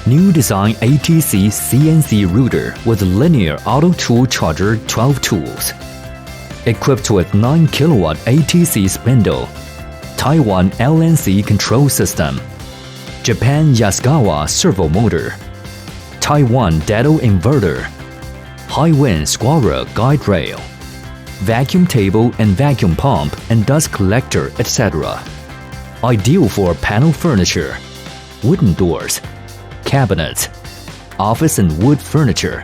New design ATC CNC router with linear auto tool charger 12 tools. Equipped with 9 kW ATC Spindle. Taiwan LNC control system. Japan YASKAWA servo motor. Taiwan DELTA Inverter. High-wind squirrel guide rail. Vacuum table and vacuum pump and dust collector, etc. Ideal for panel furniture, wooden doors, cabinets, office and wood furniture,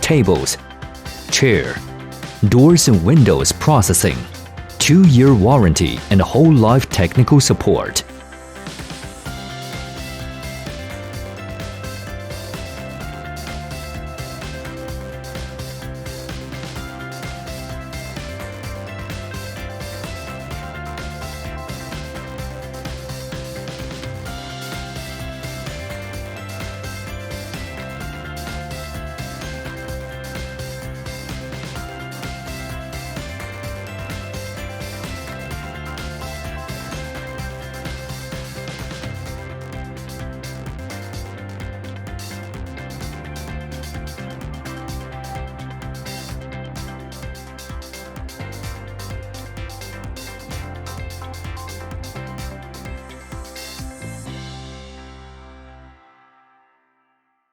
tables, chair, doors and windows processing, 2-year warranty and whole life technical support.